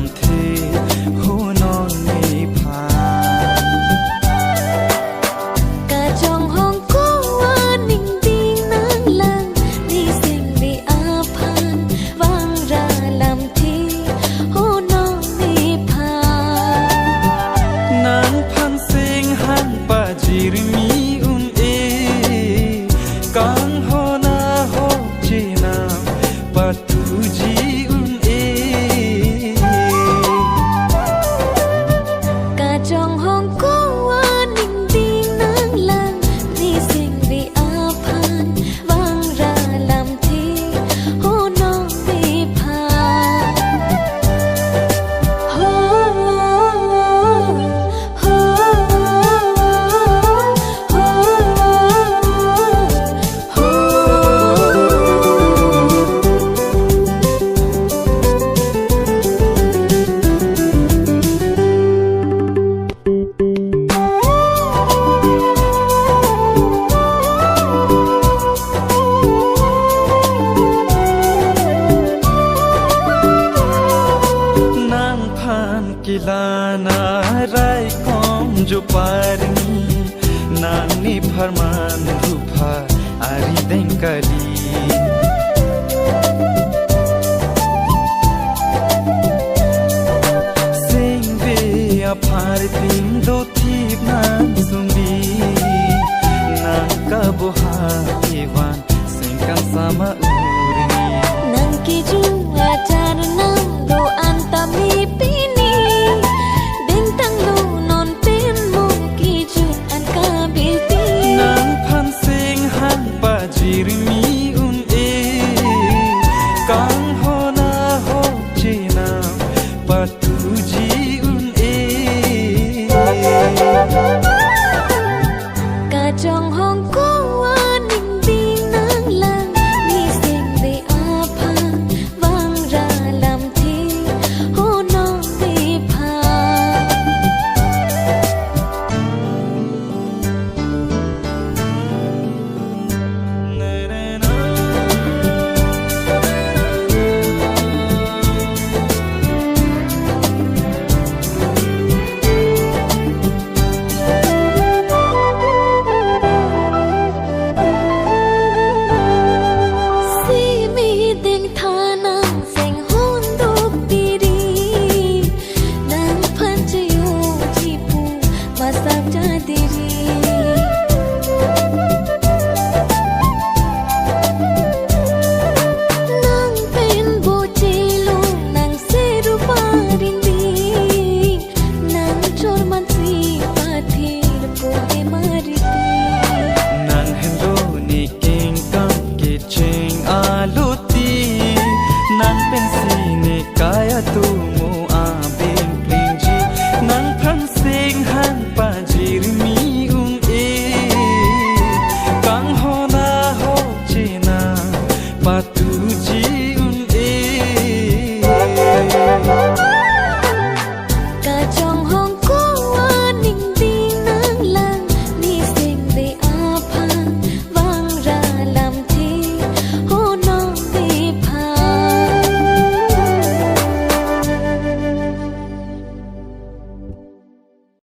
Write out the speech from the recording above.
làm thế hô non mê phà cả trong hong cô ninh bình nắng lang đi sinh vì a phan vang ra làm thế hô non mê phà nang phan sing han pa jirmi un e kang ho na ho chi na pa tu ji un e cả trong hong cô ninh bình nắng lang đi sinh vì a phan vang ra làm thế hô non mê phà Kilana rai kom jo parni nani farman rupa ari denkali sing be apar tim do thip nan sumbi nan ka boha ewan sing kan sama urni nang ki ju ajar nang do antami pini bintang lu non pin mo ki ju an ka bilti nang phan sing han pa jirmi un e kang ho na ho chi na pa tu ji